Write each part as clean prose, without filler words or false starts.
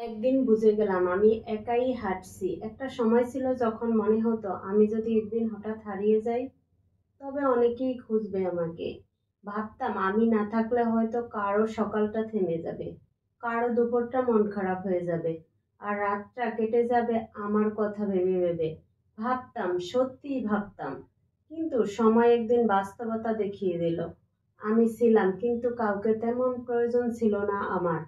একদিন বুঝে গেলাম আমি একাই হাঁটছি। একটা সময় ছিল যখন মনে হতো আমি যদি একদিন হঠাৎ হারিয়ে যাই তবে অনেকেই খুঁজবে আমাকে। ভাবতাম আমি না থাকলে হয়তো কারো সকালটা থেমে যাবে, কারো দুপুরটা মন খারাপ হয়ে যাবে, আর রাতটা কেটে যাবে আমার কথা ভেবে ভেবে। ভাবতাম, সত্যিই ভাবতাম। কিন্তু সময় একদিন বাস্তবতা দেখিয়ে দিল আমি ছিলাম, কিন্তু কাউকে তেমন প্রয়োজন ছিল না আমার।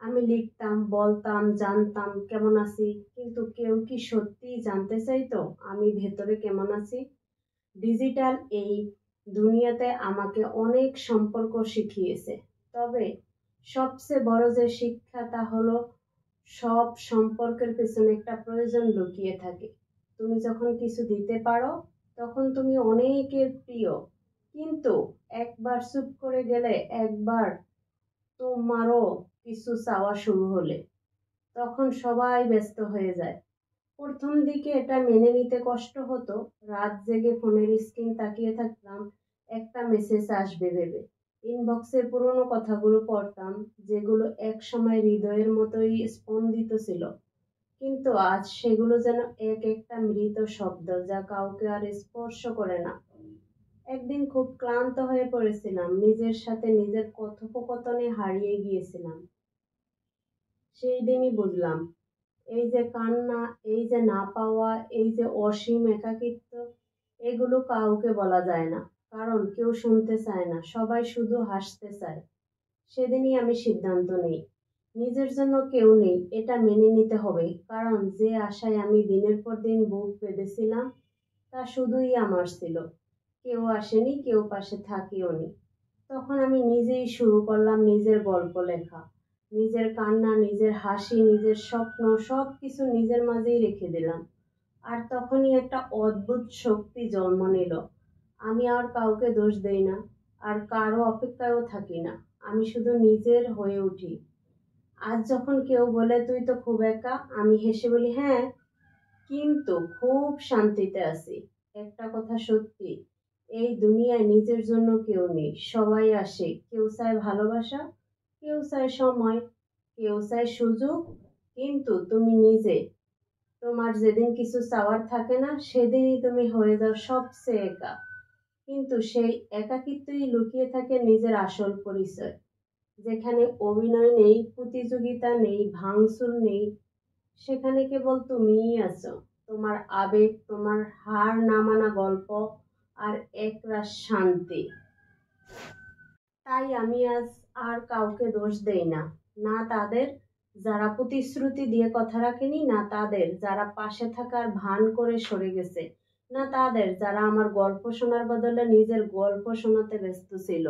আমি লিখতাম, বলতাম, জানতাম কেমন আছি, কিন্তু কেউ কি সত্যিই জানতে চাইতো আমি ভেতরে কেমন আছি? ডিজিটাল এই দুনিয়াতে আমাকে অনেক সম্পর্ক শিখিয়েছে, তবে সবচেয়ে বড় যে শিক্ষা তা হলো সব সম্পর্কের পেছনে একটা প্রয়োজন লুকিয়ে থাকে। তুমি যখন কিছু দিতে পারো তখন তুমি অনেকের প্রিয়, কিন্তু একবার চুপ করে গেলে, একবার তোমারও কিছু চাওয়া শুরু হলে, তখন সবাই ব্যস্ত হয়ে যায়। প্রথম দিকে এটা মেনে নিতে কষ্ট হতো। রাত জেগে ফোনের স্ক্রিন তাকিয়ে থাকতাম একটা মেসেজ আসবে ভেবে। ইনবক্সের পুরনো কথাগুলো পড়তাম, যেগুলো এক সময় হৃদয়ের মতোই স্পন্দিত ছিল। কিন্তু আজ সেগুলো যেন এক একটা মৃত শব্দ, যা কাউকে আর স্পর্শ করে না। একদিন খুব ক্লান্ত হয়ে পড়েছিলাম, নিজের সাথে নিজের কথোপকথনে হারিয়ে গিয়েছিলাম। সেই দিনই বুঝলাম, এই যে কান্না, এই যে না পাওয়া, এই যে অসীম একাকিত্ব, এগুলো কাউকে বলা যায় না। কারণ কেউ শুনতে চায় না, সবাই শুধু হাসতে চায়। সেদিনই আমি সিদ্ধান্ত নেই, নিজের জন্য কেউ নেই, এটা মেনে নিতে হবে। কারণ যে আশায় আমি দিনের পর দিন বুক বেঁধেছিলাম তা শুধুই আমার ছিল। কেউ আসেনি, কেউ পাশে থাকিও নি। তখন আমি নিজেই শুরু করলাম নিজের গল্প লেখা। নিজের কান্না, নিজের হাসি, নিজের স্বপ্ন, সবকিছু নিজের মাঝেই রেখে দিলাম। আর তখনই একটা অদ্ভুত শক্তি জন্ম নিল। আমি আর কাউকে দোষ দেই না, আর কারো অপেক্ষায়ও থাকি না। আমি শুধু নিজের হয়ে উঠি। আজ যখন কেউ বলে তুই তো খুব একা, আমি হেসে বলি হ্যাঁ, কিন্তু খুব শান্তিতে আছি। একটা কথা সত্যি, এই দুনিয়ায় নিজের জন্য কেউ নেই। সবাই আসে, কেউ চায় ভালোবাসা, কেউ চায় সময়, কেউ চায় সুযোগ, কিন্তু তুমি নিজে। তোমার যেদিন কিছু চাওয়ার থাকে না, সেদিনই তুমি হয়ে যাও সবচেয়ে একা। কিন্তু সেই একাকিত্বই লুকিয়ে থাকে নিজের আসল পরিচয়, যেখানে অভিনয় নেই, প্রতিযোগিতা নেই, ভাঙচুর নেই, সেখানে কেবল তুমিই আছো। তোমার আবেগ, তোমার হার না মানা গল্প, আর একরাশ শান্তি। তাই আমি আজ আর কাউকে দোষ দেই না। না তাদের যারা প্রতিশ্রুতি দিয়ে কথা রাখেনি, না তাদের যারা পাশে থাকার ভান করে সরে গেছে, না তাদের যারা আমার গল্প শোনার বদলে নিজের গল্প শোনাতে ব্যস্ত ছিল।